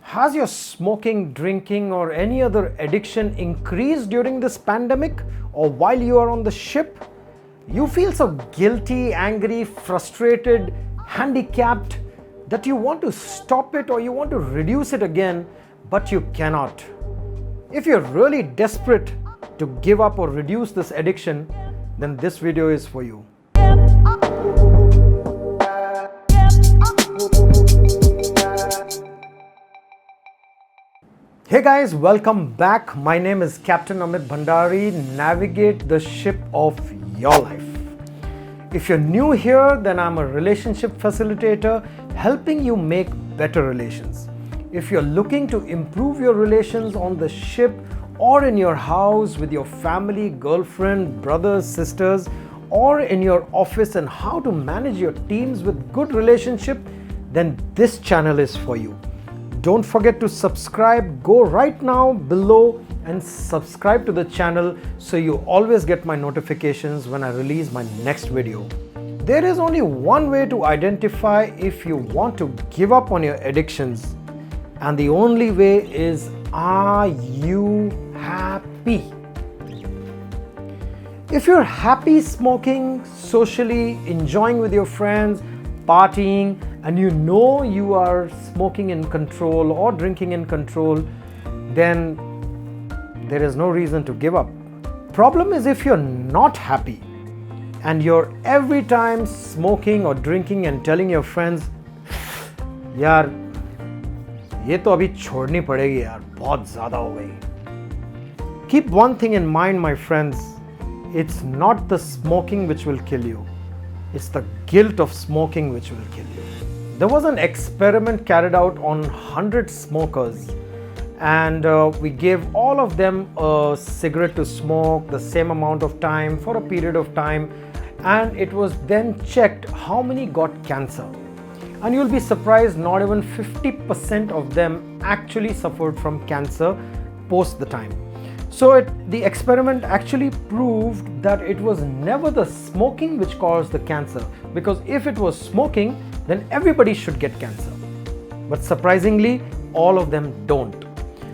Has your smoking, drinking, or any other addiction increased during this pandemic or while you are on the ship? You feel so guilty, angry, frustrated, handicapped that you want to stop it or you want to reduce it again, but you cannot. If you're really desperate to give up or reduce this addiction, then this video is for you. Hey guys, welcome back. My name is Captain Amit Bhandari. Navigate the ship of your life. If you're new here, then I'm a relationship facilitator helping you make better relations. If you're looking to improve your relations on the ship or in your house with your family, girlfriend, brothers, sisters, or in your office and how to manage your teams with good relationship, then this channel is for you. Don't forget to subscribe. Go right now below and subscribe to the channel so you always get my notifications when I release my next video. There is only one way to identify if you want to give up on your addictions, and the only way is, are you happy? If you're happy smoking, socially, enjoying with your friends, partying, and you know you are smoking in control or drinking in control, then there is no reason to give up. Problem is if you're not happy and you're every time smoking or drinking and telling your friends, यार ये तो अभी छोड़नी पड़ेगी यार, बहुत ज़्यादा हो गई. Keep one thing in mind, my friends. It's not the smoking which will kill you. It's the guilt of smoking which will kill you. There was an experiment carried out on 100 smokers, and we gave all of them a cigarette to smoke the same amount of time for a period of time, and it was then checked how many got cancer. And you'll be surprised, not even 50% of them actually suffered from cancer post the time. So the experiment actually proved that it was never the smoking which caused the cancer, because if it was smoking, then everybody should get cancer. But surprisingly, all of them don't.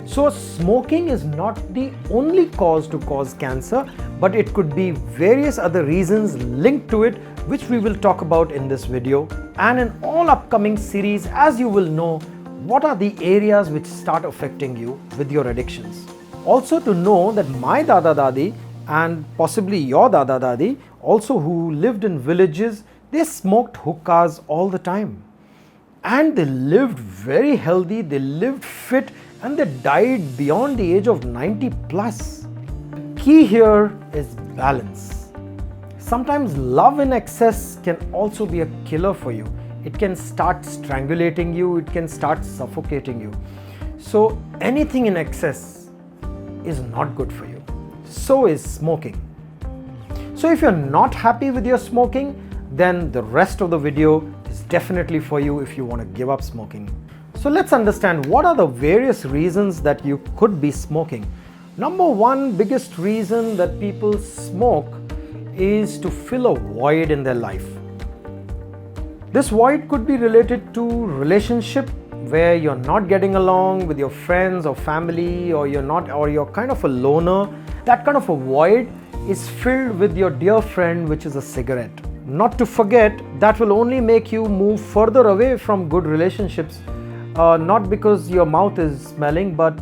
So smoking is not the only cause to cause cancer, but it could be various other reasons linked to it, which we will talk about in this video. And in all upcoming series, as you will know, what are the areas which start affecting you with your addictions. Also to know that my Dada Dadi and possibly your Dada Dadi also who lived in villages, they smoked hookahs all the time. And they lived very healthy, they lived fit, and they died beyond the age of 90 plus. The key here is balance. Sometimes love in excess can also be a killer for you. It can start strangulating you, it can start suffocating you. So anything in excess is not good for you. So is smoking. So if you're not happy with your smoking, then the rest of the video is definitely for you if you want to give up smoking. So let's understand what are the various reasons that you could be smoking. Number one biggest reason that people smoke is to fill a void in their life. This void could be related to relationship, where you're not getting along with your friends or family, or you're kind of a loner. That kind of a void is filled with your dear friend, which is a cigarette. Not to forget, that will only make you move further away from good relationships, not because your mouth is smelling, but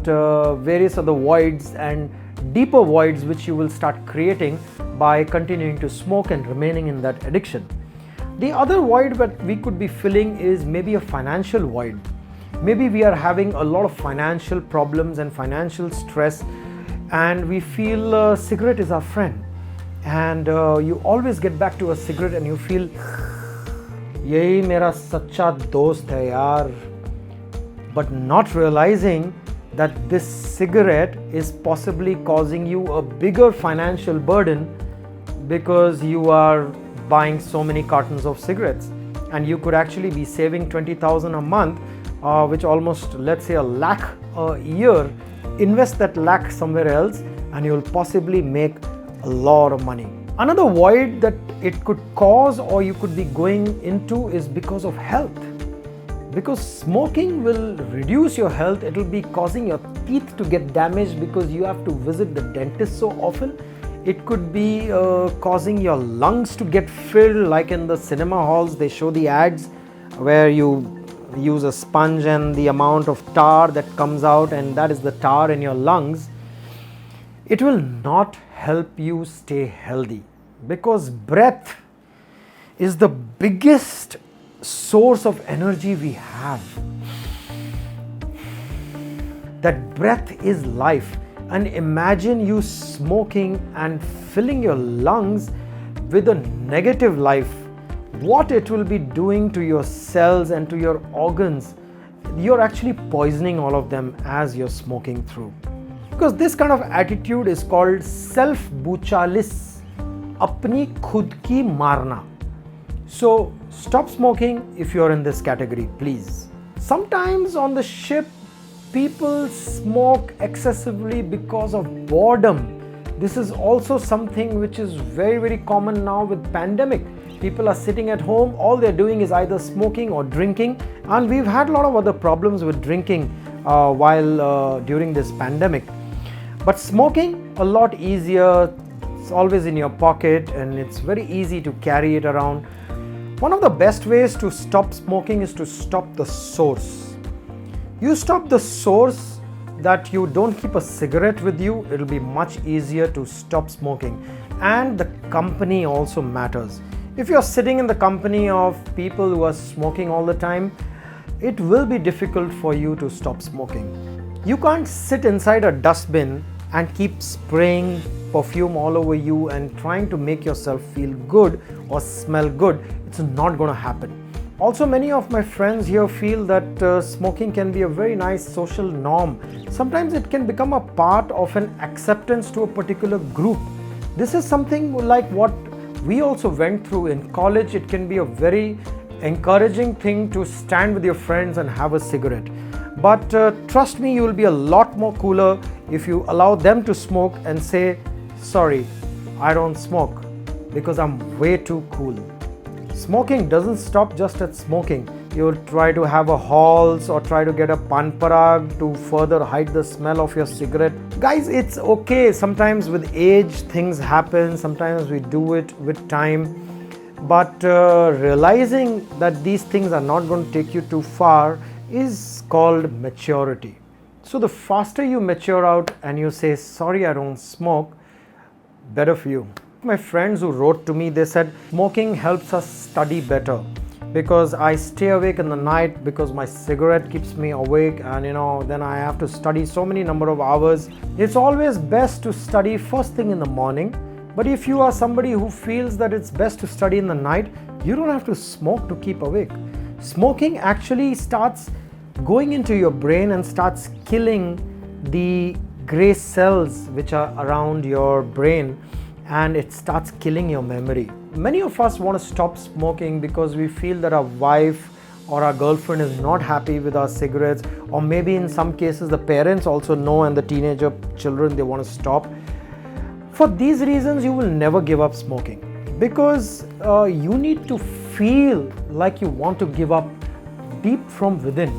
various other voids and deeper voids which you will start creating by continuing to smoke and remaining in that addiction. The other void that we could be filling is maybe a financial void. Maybe we are having a lot of financial problems and financial stress, and we feel cigarette is our friend, and you always get back to a cigarette and you feel yahi mera sacha dost hai yaar, but not realizing that this cigarette is possibly causing you a bigger financial burden because you are buying so many cartons of cigarettes, and you could actually be saving 20,000 a month, which almost, let's say, a lakh a year. Invest that lakh somewhere else and you'll possibly make a lot of money. Another void that it could cause or you could be going into is because of health. because smoking will reduce your health. It will be causing your teeth to get damaged because you have to visit the dentist so often. It could be causing your lungs to get filled, like in the cinema halls they show the ads where you use a sponge and the amount of tar that comes out, and that is the tar in your lungs. It will not help you stay healthy, because breath is the biggest source of energy we have. That breath is life. And imagine you smoking and filling your lungs with a negative life. What it will be doing to your cells and to your organs. You're actually poisoning all of them as you're smoking through. Because this kind of attitude is called self-buchalis, apni khud ki marna. So stop smoking if you're in this category, please. Sometimes on the ship, people smoke excessively because of boredom. This is also something which is very common now with pandemic. People are sitting at home, all they're doing is either smoking or drinking, and we've had a lot of other problems with drinking during this pandemic. But smoking, a lot easier. It's always in your pocket and it's very easy to carry it around. One of the best ways to stop smoking is to stop the source. You stop the source, that you don't keep a cigarette with you, it'll be much easier to stop smoking. And the company also matters. If you're sitting in the company of people who are smoking all the time, it will be difficult for you to stop smoking. You can't sit inside a dustbin and keep spraying perfume all over you and trying to make yourself feel good or smell good. It's not going to happen. Also, many of my friends here feel that smoking can be a very nice social norm. Sometimes it can become a part of an acceptance to a particular group. This is something like what we also went through in college. It can be a very encouraging thing to stand with your friends and have a cigarette. But trust me, you will be a lot more cooler if you allow them to smoke and say, sorry, I don't smoke because I'm way too cool. Smoking doesn't stop just at smoking. You'll try to have a halls or try to get a pan parag to further hide the smell of your cigarette. Guys, it's okay. Sometimes with age things happen. Sometimes we do it with time. But realizing that these things are not going to take you too far is called maturity. So the faster you mature out and you say, sorry, I don't smoke, better for you. My friends who wrote to me, they said, smoking helps us study better because I stay awake in the night because my cigarette keeps me awake, and then I have to study so many number of hours. It's always best to study first thing in the morning, but if you are somebody who feels that it's best to study in the night, you don't have to smoke to keep awake. Smoking actually starts going into your brain and starts killing the gray cells which are around your brain, and it starts killing your memory. Many of us want to stop smoking because we feel that our wife or our girlfriend is not happy with our cigarettes, or maybe in some cases the parents also know and the teenager children, they want to stop. For these reasons, you will never give up smoking because you need to feel like you want to give up deep from within.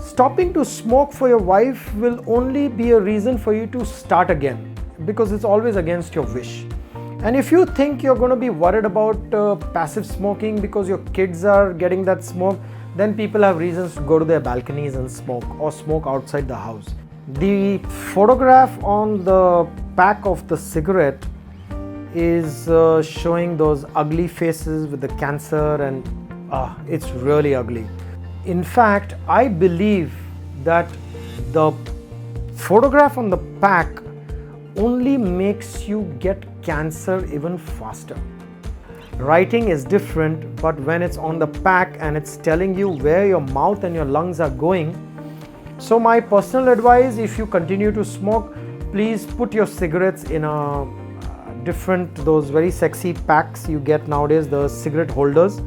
Stopping to smoke for your wife will only be a reason for you to start again, because it's always against your wish. And if you think you're going to be worried about passive smoking because your kids are getting that smoke, then people have reasons to go to their balconies and smoke, or smoke outside the house. The photograph on the pack of the cigarette is showing those ugly faces with the cancer, and it's really ugly. In fact, I believe that the photograph on the pack only makes you get cancer even faster. Writing is different, but when it's on the pack and it's telling you where your mouth and your lungs are going. So my personal advice, if you continue to smoke, please put your cigarettes in a those very sexy packs you get nowadays, the cigarette holders.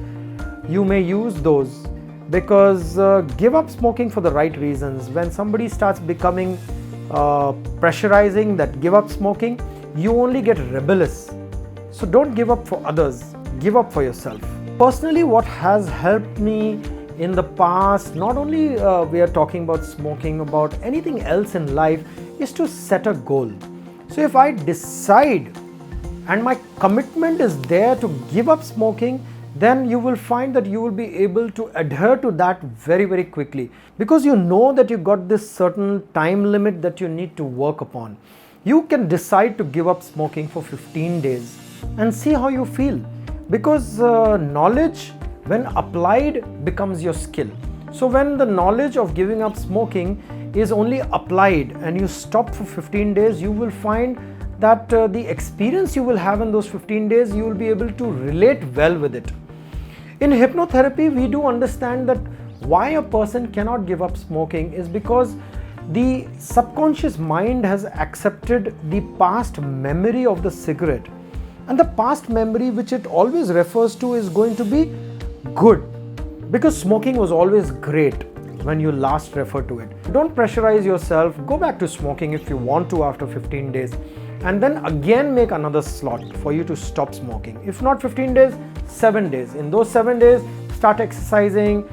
You may use those, because give up smoking for the right reasons. When somebody starts becoming pressurizing that give up smoking, you only get rebellious. So don't give up for others, give up for yourself. Personally, what has helped me in the past, not only we are talking about smoking, about anything else in life, is to set a goal. So if I decide and my commitment is there to give up smoking, then you will find that you will be able to adhere to that very, very quickly, because you know that you got this certain time limit that you need to work upon. You can decide to give up smoking for 15 days and see how you feel, because knowledge, when applied, becomes your skill. So when the knowledge of giving up smoking is only applied and you stop for 15 days, you will find that the experience you will have in those 15 days, you will be able to relate well with it. In hypnotherapy, we do understand that why a person cannot give up smoking is because the subconscious mind has accepted the past memory of the cigarette, and the past memory which it always refers to is going to be good, because smoking was always great when you last refer to it. Don't pressurize yourself. Go back to smoking if you want to after 15 days, and then again make another slot for you to stop smoking. If not 15 days, 7 days. In those 7 days, start exercising,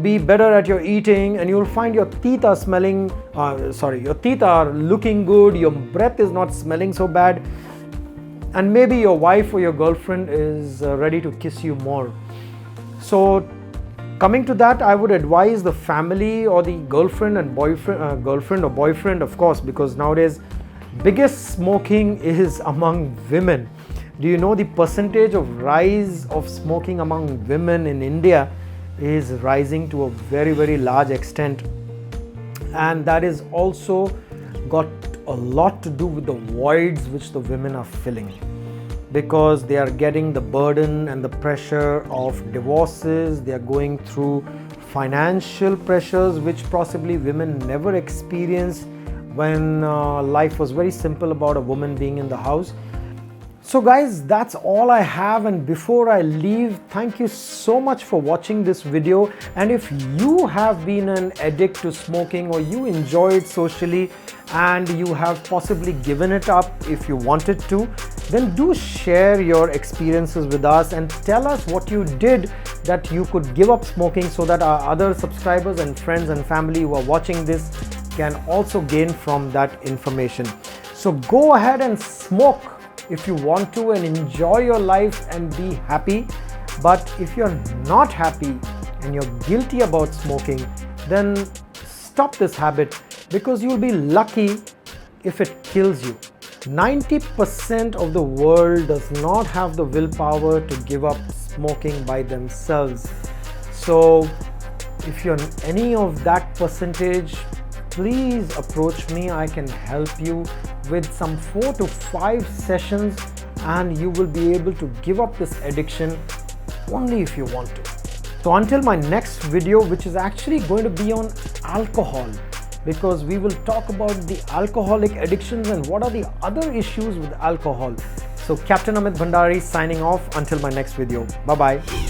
be better at your eating, and you will find your teeth are smelling, your teeth are looking good, your breath is not smelling so bad, and maybe your wife or your girlfriend is ready to kiss you more. So coming to that, I would advise the family or the girlfriend and boyfriend, girlfriend or boyfriend, of course, because nowadays biggest smoking is among women. Do you know the percentage of rise of smoking among women in India is rising to a very, very large extent, and that is also got a lot to do with the voids which the women are filling, because they are getting the burden and the pressure of divorces. They are going through financial pressures which possibly women never experienced when life was very simple about a woman being in the house. So guys, that's all I have, and before I leave, thank you so much for watching this video. And if you have been an addict to smoking, or you enjoy it socially and you have possibly given it up if you wanted to, then do share your experiences with us and tell us what you did that you could give up smoking, so that our other subscribers and friends and family who are watching this can also gain from that information. So go ahead and smoke if you want to, and enjoy your life and be happy. But if you're not happy and you're guilty about smoking, then stop this habit, because you'll be lucky if it kills you. 90% of the world does not have the willpower to give up smoking by themselves. So if you're any of that percentage, please approach me. I can help you with some 4 to 5 sessions, and you will be able to give up this addiction only if you want to. So until my next video, which is actually going to be on alcohol, because we will talk about the alcoholic addictions and what are the other issues with alcohol. So Captain Amit Bhandari signing off until my next video. Bye bye.